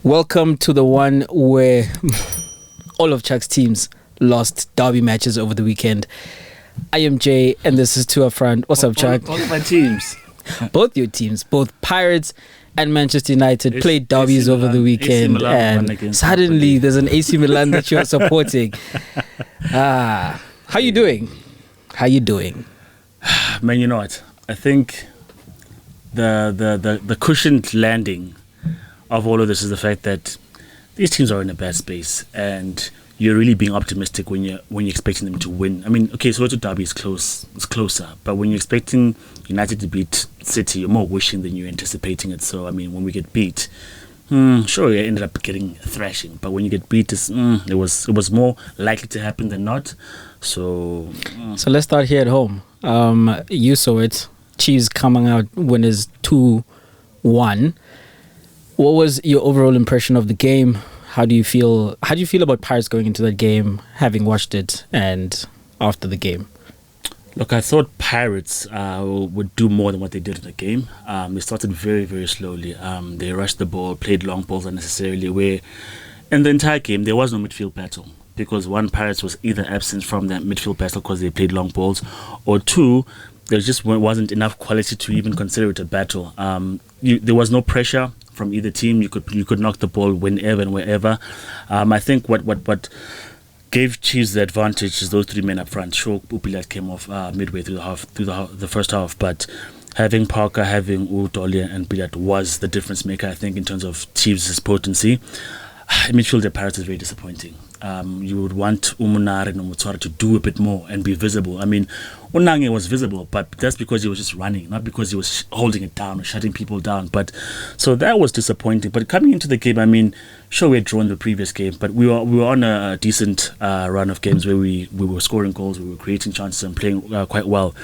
Welcome to the one where all of Chuck's teams lost derby matches over the weekend. I am Jay, and this is Two Up Front. What's up, Chuck? All of my teams. Both your teams, both Pirates and Manchester United, played derbies over the weekend, and suddenly there's an AC Milan that you are supporting. How you doing? How you doing? Man, you know what? I think the cushioned landing of all of this is the fact that these teams are in a bad space, and you're really being optimistic when you're expecting them to win. I mean, okay, so Soweto derby is closer, but when you're expecting United to beat City, you're more wishing than you're anticipating it. So I mean, when we get beat, sure, we ended up getting a thrashing, but when you get beat, it was more likely to happen than not. So let's start here at home. You saw it. Chiefs coming out winners 2-1. What was your overall impression of the game? How do you feel about Pirates going into that game, having watched it, and after the game? Look, I thought Pirates would do more than what they did in the game. They started very, very slowly. They rushed the ball, played long balls unnecessarily, where in the entire game there was no midfield battle. Because one, Pirates was either absent from that midfield battle because they played long balls, or two, there just wasn't enough quality to even consider it a battle. There was no pressure from either team. You could knock the ball whenever and wherever. I think what gave Chiefs the advantage is those three men up front. Sure, Upilat came off midway through the first half, but having Parker, having Udoli and Pilat was the difference maker, I think, in terms of Chiefs' potency. Midfield, the Pirates is very disappointing. You would want Umunare and Umutswara to do a bit more and be visible. I mean, Unange was visible, but that's because he was just running, not because he was holding it down or shutting people down. But so that was disappointing. But coming into the game, I mean, sure, we had drawn the previous game, but we were on a decent run of games where we were scoring goals, we were creating chances and playing quite well.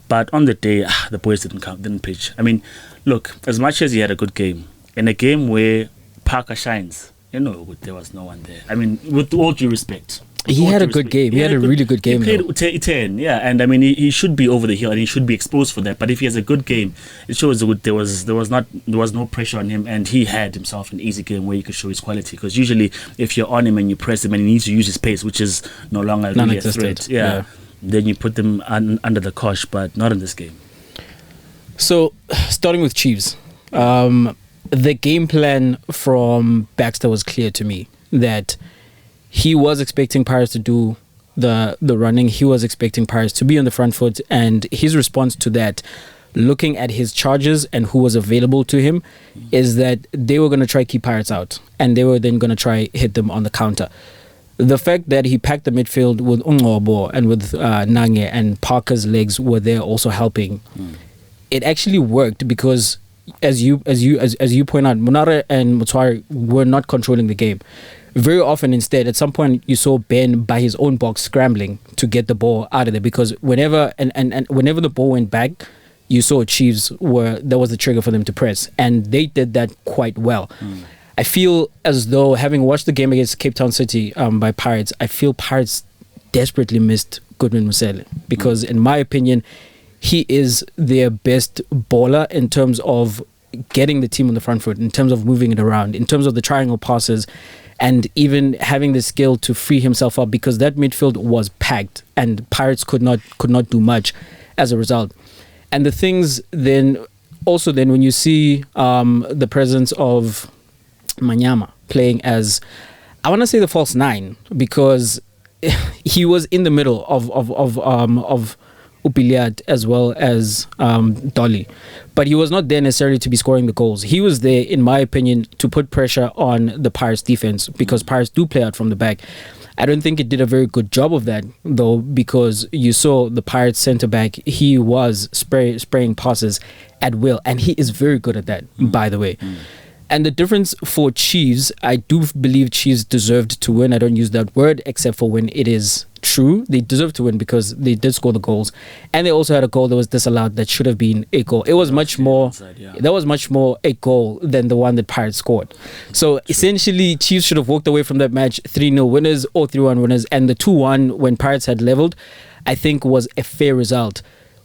But on the day, the boys didn't pitch. I mean, look, as much as he had a good game, in a game where Parker shines, there was no one there. I mean, with all due respect. He had a good game. He had a really good game. He played 10, yeah. And I mean, he should be over the hill and he should be exposed for that. But if he has a good game, it shows that there was no pressure on him, and he had himself an easy game where he could show his quality. Because usually, if you're on him and you press him and he needs to use his pace, which is no longer really a threat, then you put them under the cosh. But not in this game. So, starting with Chiefs. The game plan from Baxter was clear to me, that he was expecting Pirates to do the running. He was expecting Pirates to be on the front foot, and his response to that, looking at his charges and who was available to him, is that they were going to try keep Pirates out, and they were then going to try hit them on the counter. The fact that he packed the midfield with Ungobo and with Nange, and Parker's legs were there also helping, it actually worked, because as you point out, Munare and Mutswari were not controlling the game. Very often, instead, at some point, you saw Ben by his own box scrambling to get the ball out of there, because whenever whenever the ball went back, you saw Chiefs that was the trigger for them to press, and they did that quite well. I feel as though, having watched the game against Cape Town City by Pirates, I feel Pirates desperately missed Goodman Musele, because in my opinion, he is their best baller in terms of getting the team on the front foot, in terms of moving it around, in terms of the triangle passes, and even having the skill to free himself up, because that midfield was packed and Pirates could not do much as a result. And the things then when you see the presence of Manyama playing as, I want to say, the false nine, because he was in the middle of Upiliad as well as Dolly, but he was not there necessarily to be scoring the goals. He was there, in my opinion, to put pressure on the Pirates defense, because Pirates do play out from the back. I don't think it did a very good job of that, though, because you saw the Pirates centre back, he was spraying passes at will, and he is very good at that, by the way. And the difference for Chiefs, I do believe Chiefs deserved to win. I don't use that word except for when it is true. They deserved to win because they did score the goals, and they also had a goal that was disallowed that should have been a goal. It was much more. That was much more a goal than the one that Pirates scored. So essentially, Chiefs should have walked away from that match 3-0 winners or 3-1 winners, and the 2-1 when Pirates had leveled, I think, was a fair result.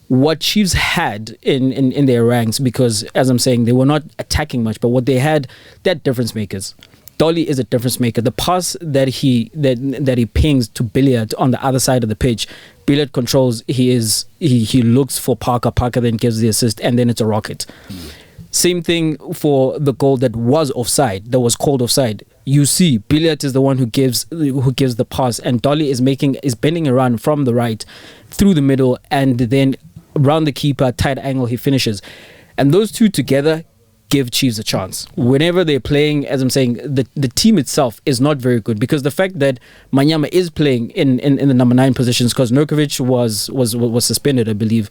what Chiefs had in their ranks, because as I'm saying, they were not attacking much, but what they had difference makers. Dolly is a difference maker. The pass that he pings to Billiard on the other side of the pitch, Billiard controls. He looks for Parker. Parker then gives the assist, and then it's a rocket. Same thing for the goal that was offside, that was called offside. You see, Billiard is the one who gives the pass, and Dolly is bending around from the right through the middle, and then around the keeper, tight angle, he finishes. And those two together give Chiefs a chance. Whenever they're playing, as I'm saying, the team itself is not very good, because the fact that Manyama is playing in the number 9 positions, because Nurkovic was suspended, I believe,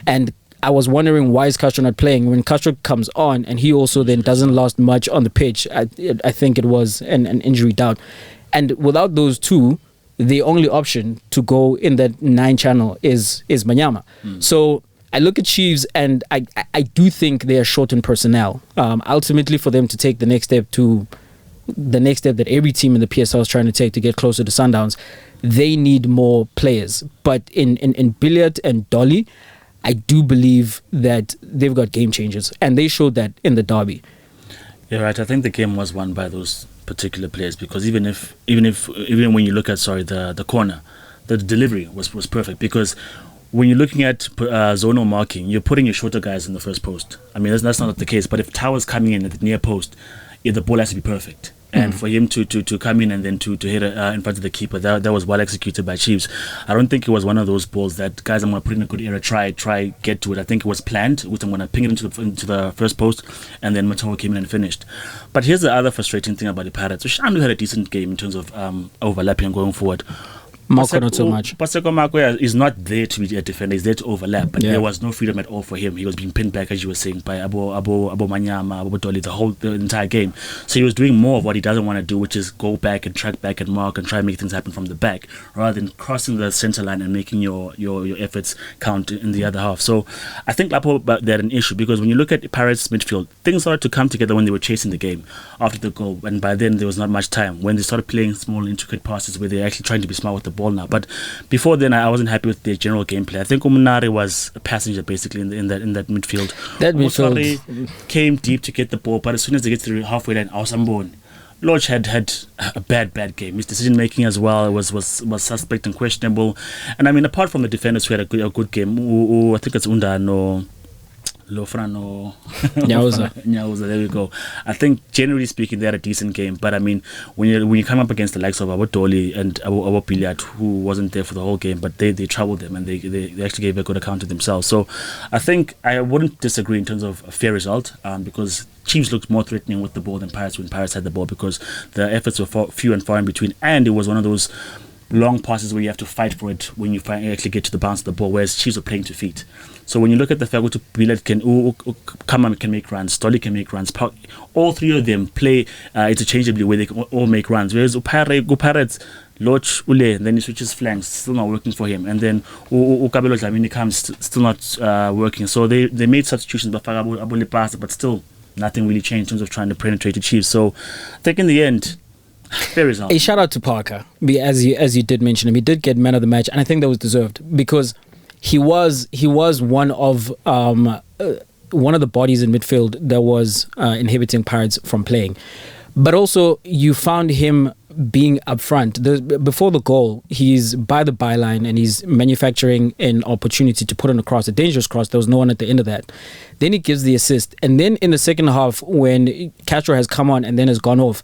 and I was wondering why is Castro not playing when Castro comes on, and he also then doesn't last much on the pitch. I think it was an injury down, and without those two, the only option to go in that 9 channel is Manyama. So I look at Chiefs, and I do think they are short in personnel. Ultimately, for them to take the next step that every team in the PSL is trying to take to get closer to Sundowns, they need more players. But in Billiard and Dolly, I do believe that they've got game changers, and they showed that in the derby. Yeah, right. I think the game was won by those particular players, because even when you look at the corner, the delivery was perfect, because when you're looking at zonal marking, you're putting your shorter guys in the first post. I mean, that's not the case. But if Tower's coming in at the near post, the ball has to be perfect. And for him to come in and then to hit in front of the keeper, that was well executed by Chiefs. I don't think it was one of those balls that, guys, I'm going to put in a good error, try get to it. I think it was planned, which I'm going to ping it into the first post, and then Matoa came in and finished. But here's the other frustrating thing about the Pirates. Shamdu had a decent game in terms of overlapping and going forward. Mako not so much. Paseko Mako is not there to be a defender, he's there to overlap, but there was no freedom at all for him. He was being pinned back, as you were saying, by Abo Manyama, Abo Dolly, the entire game. So he was doing more of what he doesn't want to do, which is go back and track back and mark and try and make things happen from the back, rather than crossing the center line and making your efforts count in the other half. So I think Lapo they had an issue, because when you look at Pirates midfield, things started to come together when they were chasing the game after the goal, and by then there was not much time. When they started playing small intricate passes where they're actually trying to be smart with the ball now. But before then, I wasn't happy with their general gameplay. I think Umunari was a passenger basically in that midfield. That midfield came deep to get the ball, but as soon as they get to the halfway line, Ausambon Lodge had a bad game. His decision making as well was suspect and questionable. And I mean, apart from the defenders who had a good game, I think it's Undano, Lofrano, Nyauza, there we go. I think generally speaking they had a decent game, but I mean when you come up against the likes of Abotoli and Abo Piliat, who wasn't there for the whole game, but they troubled them, and they actually gave a good account of themselves. So I think I wouldn't disagree in terms of a fair result, because Chiefs looked more threatening with the ball than Pirates when Pirates had the ball, because the efforts were few and far in between, and it was one of those long passes where you have to fight for it when you actually get to the bounce of the ball, whereas Chiefs are playing to feet. So when you look at the fact that Bilal can make runs, Dolly can make runs, all three of them play interchangeably where they can all make runs, whereas Pirates Loch Ule, and then he switches flanks, still not working for him, and then Ukabelo Dlamini comes, still not working. So they made substitutions, but still nothing really changed in terms of trying to penetrate the Chiefs. So I think in the end, fair result. A shout out to Parker, as you did mention him. He did get man of the match, and I think that was deserved, because he was one of the bodies in midfield that was inhibiting Pirates from playing. But also, you found him being up front. Before the goal, he's by the byline and he's manufacturing an opportunity to put in a cross, a dangerous cross. There was no one at the end of that. Then he gives the assist. And then in the second half, when Castro has come on and then has gone off,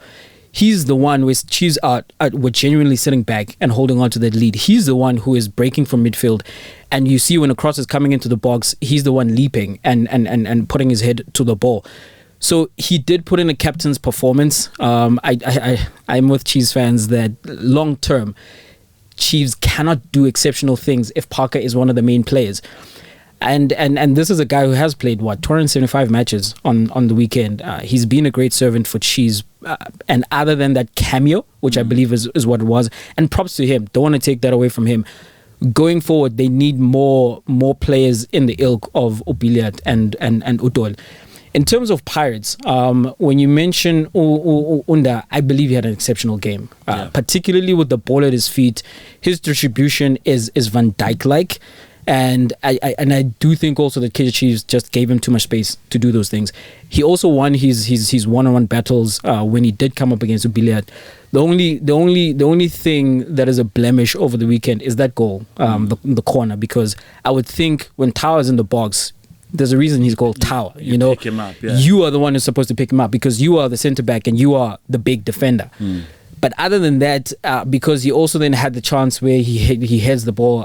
he's the one with Chiefs were genuinely sitting back and holding on to that lead. He's the one who is breaking from midfield. And you see when a cross is coming into the box, he's the one leaping and putting his head to the ball. So he did put in a captain's performance. I'm with Chiefs fans that long term, Chiefs cannot do exceptional things if Parker is one of the main players. And this is a guy who has played 275 matches on the weekend. He's been a great servant for Chiefs. And other than that cameo, which I believe is what it was, and props to him. Don't want to take that away from him. Going forward, they need more players in the ilk of Obiliat and Udol. In terms of Pirates, when you mention Unda, I believe he had an exceptional game, particularly with the ball at his feet. His distribution is Van Dijk-like. And I do think also that Kaizer Chiefs just gave him too much space to do those things. He also won his one-on-one battles when he did come up against Ubiliad. The only thing that is a blemish over the weekend is that goal, the corner, because I would think when Tower's in the box, there's a reason he's called Tower. You know, pick him up, yeah. You are the one who's supposed to pick him up because you are the centre back and you are the big defender. But other than that, because he also then had the chance where he heads the ball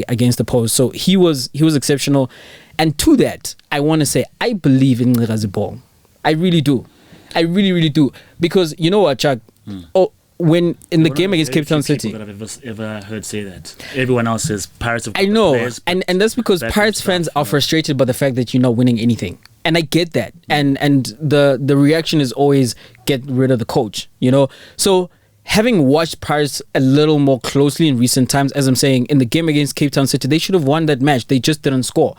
against the post, so he was exceptional. And to that, I want to say I believe in Ngqika's ball. I really do. I really, really do. Because you know what, Chuck? When in the game against Cape Town City, that I've ever heard say that. Everyone else says Pirates have. I know, players, and that's because Pirates fans are frustrated by the fact that you're not winning anything. And I get that. And the reaction is always get rid of the coach, you know? So having watched Pirates a little more closely in recent times, as I'm saying, in the game against Cape Town City, they should have won that match. They just didn't score.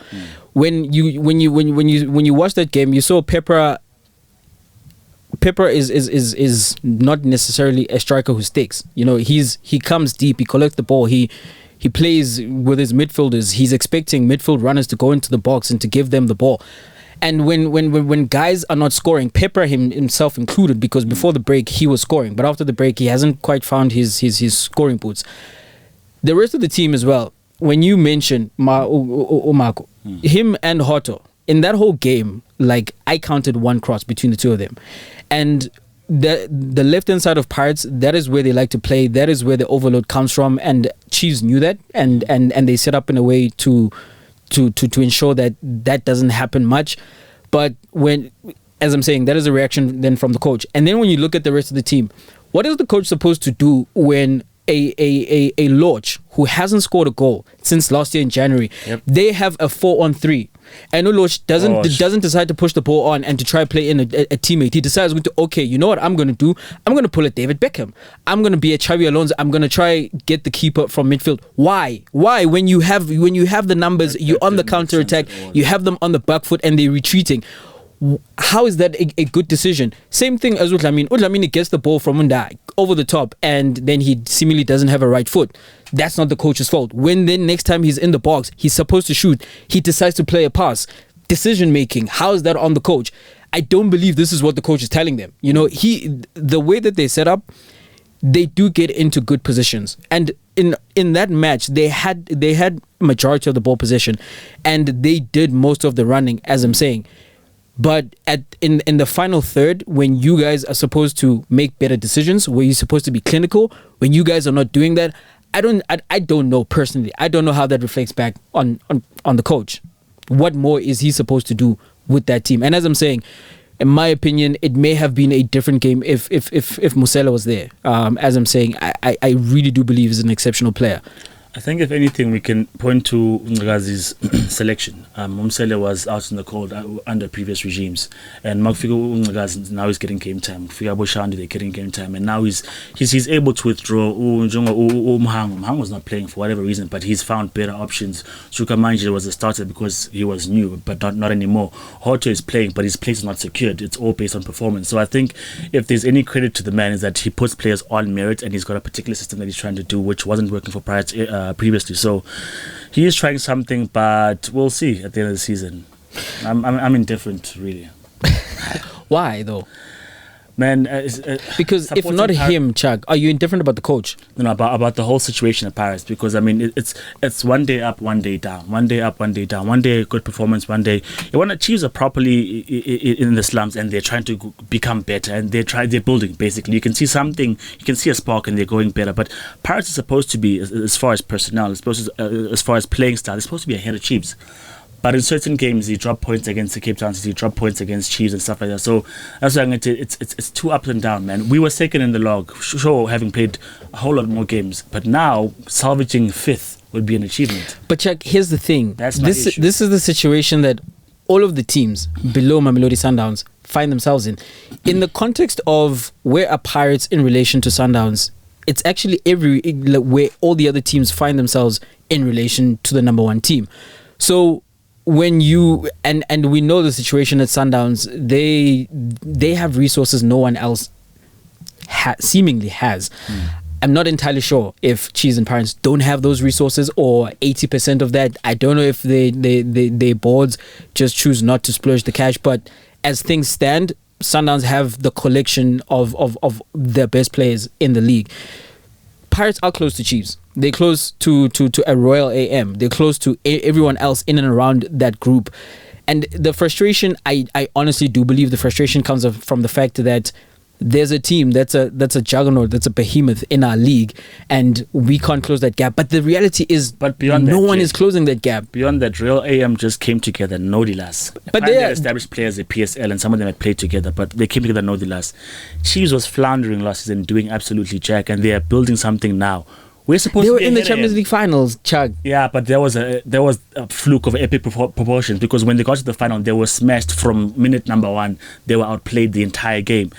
When you watch that game, you saw Pepper is not necessarily a striker who sticks. You know, he comes deep, he collects the ball, he plays with his midfielders. He's expecting midfield runners to go into the box and to give them the ball. And when guys are not scoring, Pepper himself included, because before the break he was scoring, but after the break he hasn't quite found his scoring boots. The rest of the team as well. When you mention Marco, him and Hoto, in that whole game, like I counted one cross between the two of them, and the left hand side of Pirates, that is where they like to play. That is where the overload comes from, and Chiefs knew that, and they set up in a way to ensure that doesn't happen much. But when, as I'm saying, that is a reaction then from the coach. And then when you look at the rest of the team, what is the coach supposed to do when a Lodge who hasn't scored a goal since last year in January, they have a 4-on-3, and Lodge doesn't decide to push the ball on and to try play in a teammate. He decides okay, you know what I'm going to do? I'm going to pull a David Beckham. I'm going to be a Xavi Alonso. I'm going to try get the keeper from midfield. Why? When you have the numbers, you're on the counter attack, you have them on the back foot and they're retreating. How is that a good decision? Same thing as Udlamini. Udlamini gets the ball from Unda over the top and then he seemingly doesn't have a right foot. That's not the coach's fault. When then next time he's in the box, he's supposed to shoot, he decides to play a pass. Decision making, how is that on the coach? I don't believe this is what the coach is telling them. You know, the way that they set up, they do get into good positions. And in that match, they had majority of the ball possession and they did most of the running, as I'm saying. But in the final third, when you guys are supposed to make better decisions, where you're supposed to be clinical, when you guys are not doing that, I don't know personally. I don't know how that reflects back on the coach. What more is he supposed to do with that team? And as I'm saying, in my opinion, it may have been a different game if Musela was there. As I'm saying, I really do believe he's an exceptional player. I think if anything, we can point to Ngqika's selection. Musela was out in the cold under previous regimes, and Ngqika now is getting game time. Boshandi, they're getting game time, and now he's able to withdraw. Mhango was not playing for whatever reason, but he's found better options. Shuka Manje was a starter because he was new, but not anymore. Hoto is playing, but his place is not secured. It's all based on performance. So I think if there's any credit to the man, is that he puts players on merit, and he's got a particular system that he's trying to do, which wasn't working for Pirates previously. So he is trying something, but we'll see at the end of the season. I'm indifferent, really. Why though? Man, because if not him, Chuck, are you indifferent about the coach? No, about the whole situation at Paris. Because I mean, it's one day up, one day down, one day up, one day down, one day good performance, one day. When the Chiefs are properly in the slums and they're trying to become better and they're building. Basically, you can see something, you can see a spark, and they're going better. But Paris is supposed to be, as far as personnel, as far as playing style, it's supposed to be ahead of Chiefs. But in certain games, he dropped points against the Cape Town City, he dropped points against Chiefs and stuff like that. So that's why it's too up and down, man. We were second in the log, sure, having played a whole lot more games. But now, salvaging fifth would be an achievement. But Chuck, here's the thing. That's my issue. This is the situation that all of the teams below Mamelodi Sundowns find themselves in. In the context of where are Pirates in relation to Sundowns, it's actually where all the other teams find themselves in relation to the number one team. So when you and we know the situation at Sundowns, they have resources no one else seemingly has. I'm not entirely sure if Chiefs and Pirates don't have those resources, or 80% of that. I don't know if their boards just choose not to splurge the cash. But as things stand, Sundowns have the collection of their best players in the league. Pirates are close to Chiefs. They're close to a Royal AM. They're close to everyone else in and around that group. And the frustration, I honestly do believe the frustration comes from the fact that there's a team that's a juggernaut, that's a behemoth in our league, and we can't close that gap. But the reality is, but beyond no that, one is closing that gap. Beyond that, Real AM just came together, no dilas. But they established players at PSL, and some of them had played together, but they came together, no dilas. Chiefs was floundering last season, doing absolutely jack, and they are building something now. They were in the Champions League finals, Chug. Yeah, but there was a fluke of epic proportions, because when they got to the final, they were smashed from minute number 1. They were outplayed the entire game.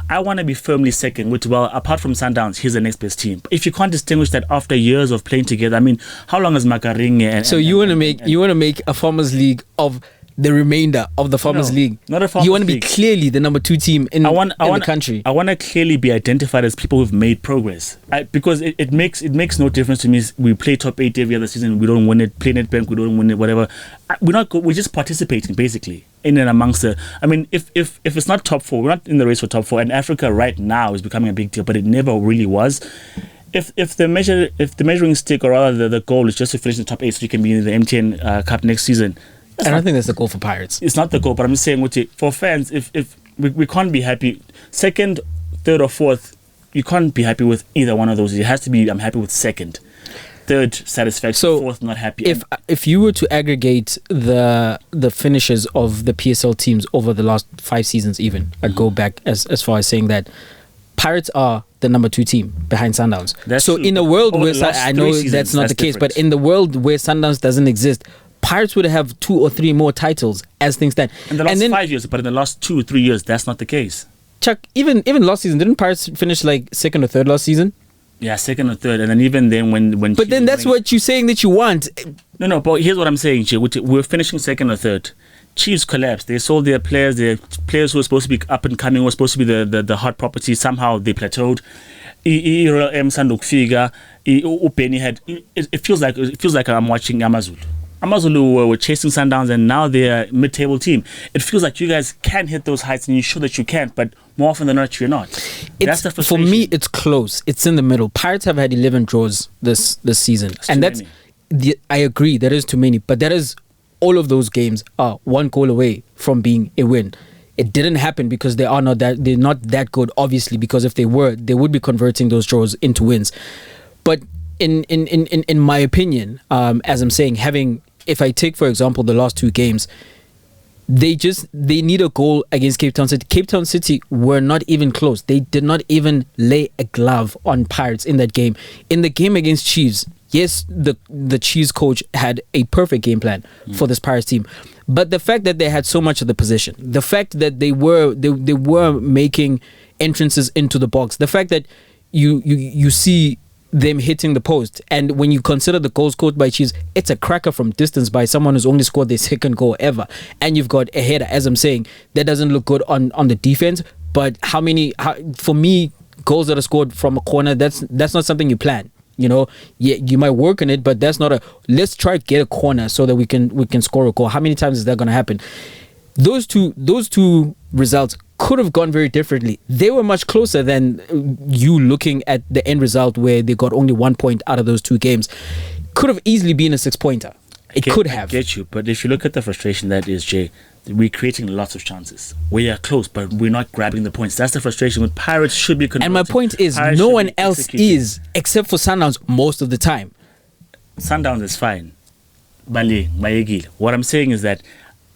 I want to be firmly second, which, well, apart from Sundowns, here's the next best team. If you can't distinguish that after years of playing together, I mean, how long has Makaringe you want to make a Farmers League of the remainder of the Farmers League? Not a Farmers You want to be League. Clearly the number 2 team in the country. I want to clearly be identified as people who've made progress, because it makes no difference to me. We play top 8 every other season, we don't win it. Play Nedbank, we don't win it. Whatever. We're just participating basically in and amongst the. I mean, if it's not top 4, we're not in the race for top 4. And Africa right now is becoming a big deal, but it never really was. If the measuring stick, or rather the goal, is just to finish in the top 8 so you can be in the MTN Cup next season. I don't think that's the goal for Pirates. It's not the goal, but I'm just saying, for fans, if we can't be happy, second, third, or fourth, you can't be happy with either one of those. It has to be, I'm happy with second. Third, satisfaction. So fourth, not happy. If you were to aggregate the finishes of the PSL teams over the last 5 seasons, even, I'd go back as far as saying that Pirates are the number 2 team behind Sundowns. So in a world where I know that's not the case, but in the world where Sundowns doesn't exist, Pirates would have 2 or 3 more titles as things stand. In the last 5 years, but in the last 2 or 3 years, that's not the case. Chuck, even last season, didn't Pirates finish like 2nd or 3rd last season? Yeah, 2nd or 3rd, and then even then when. But then that's what you're saying that you want. No. But here's what I'm saying, Jay. We're finishing 2nd or 3rd. Chiefs collapsed. They sold their players. Their players who were supposed to be up and coming, were supposed to be the hot property. Somehow they plateaued. It feels like I'm watching Amazulu. Amazulu were chasing Sundowns, and now they're a mid-table team. It feels like you guys can hit those heights, and you're sure that you can, but more often than not, you're not. That's the frustration. For me, it's close. It's in the middle. Pirates have had 11 draws this season, I agree, that is too many. But that is, all of those games are 1 goal away from being a win. It didn't happen because they're not that good, obviously, because if they were, they would be converting those draws into wins. But in my opinion, as I'm saying, if I take, for example, the last 2 games, they need a goal against Cape Town City. Cape Town City were not even close. They did not even lay a glove on Pirates in that game. In the game against Chiefs, yes, the Chiefs coach had a perfect game plan for this Pirates team. But the fact that they had so much of the possession, the fact that they were making entrances into the box, the fact that you see them hitting the post, and when you consider the goals scored by Chiefs, it's a cracker from distance by someone who's only scored their 2nd goal ever, and you've got a header, as I'm saying, that doesn't look good on the defense. But for me, goals that are scored from a corner, that's not something you plan. You know, yeah, you might work on it, but that's not let's try to get a corner so that we can score a goal. How many times is that going to happen? Those two results could have gone very differently. They were much closer than you looking at the end result where they got only 1 point out of those 2 games. Could have easily been a 6-pointer. Could have. I get you, but if you look at the frustration that is, Jay, we're creating lots of chances. We are close, but we're not grabbing the points. That's the frustration. With Pirates should be converting. And my point is, Pirates no one else is, except for Sundowns most of the time. Sundowns is fine. Bale, Mayegil. What I'm saying is that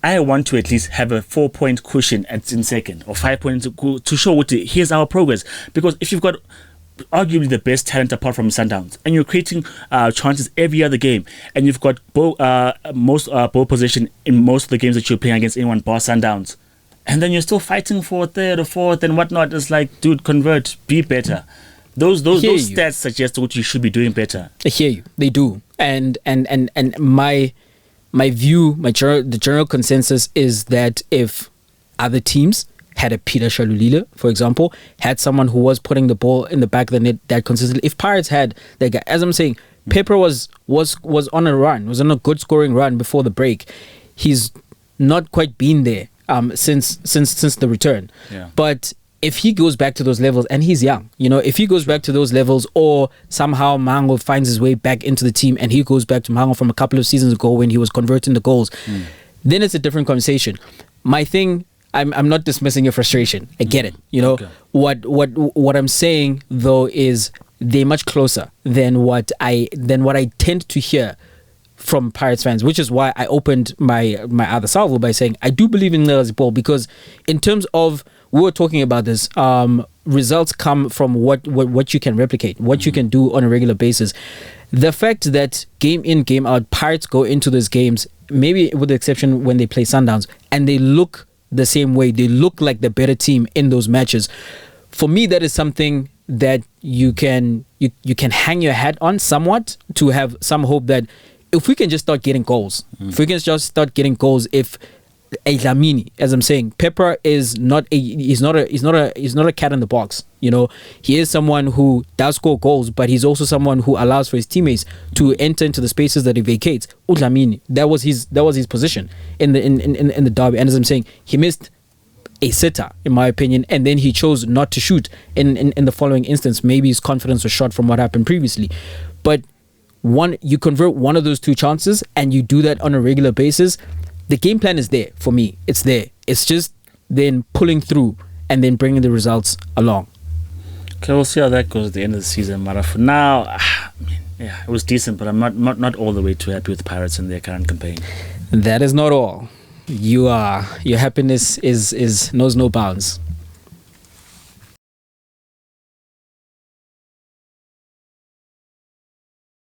I want to at least have a 4-point cushion in 2nd, or 5 points to show here's our progress. Because if you've got arguably the best talent apart from Sundowns, and you're creating chances every other game, and you've got most ball possession in most of the games that you're playing against anyone bar Sundowns, and then you're still fighting for 3rd or 4th and whatnot, it's like, dude, convert, be better. Those stats suggest what you should be doing better. I hear you. They do. And my view, the general consensus is that if other teams had a Peter Shalulile, for example, had someone who was putting the ball in the back of the net that consistently. If Pirates had that guy, as I'm saying, Pepper was on a run, was on a good scoring run before the break. He's not quite been there since the return. Yeah. But if he goes back to those levels, and he's young, if he goes back to those levels, or somehow Mango finds his way back into the team and he goes back to Mango from a couple of seasons ago when he was converting the goals, then it's a different conversation. My thing, I'm not dismissing your frustration. I get it. Okay. What I'm saying though is they're much closer than what I tend to hear from Pirates fans, which is why I opened my other salvo by saying I do believe in Nelson Ball, because in terms of, we were talking about this, results come from what you can replicate, what you can do on a regular basis. The fact that game in, game out, Pirates go into those games, maybe with the exception when they play Sundowns, and they look the same way, they look like the better team in those matches. For me, that is something that you can hang your hat on somewhat, to have some hope that if we can just start getting goals, if a Dlamini, as I'm saying, Pepper is not a cat in the box. He is someone who does score goals, but he's also someone who allows for his teammates to enter into the spaces that he vacates. Dlamini, that was his position in the derby, and as I'm saying, he missed a sitter, in my opinion, and then he chose not to shoot in the following instance. Maybe his confidence was shot from what happened previously, but you convert one of those two chances and you do that on a regular basis, the game plan is there for me. It's there. It's just then pulling through and then bringing the results along. Okay, we'll see how that goes at the end of the season. But for now, it was decent, but I'm not all the way too happy with the Pirates in their current campaign. That is not all. Your happiness is knows no bounds.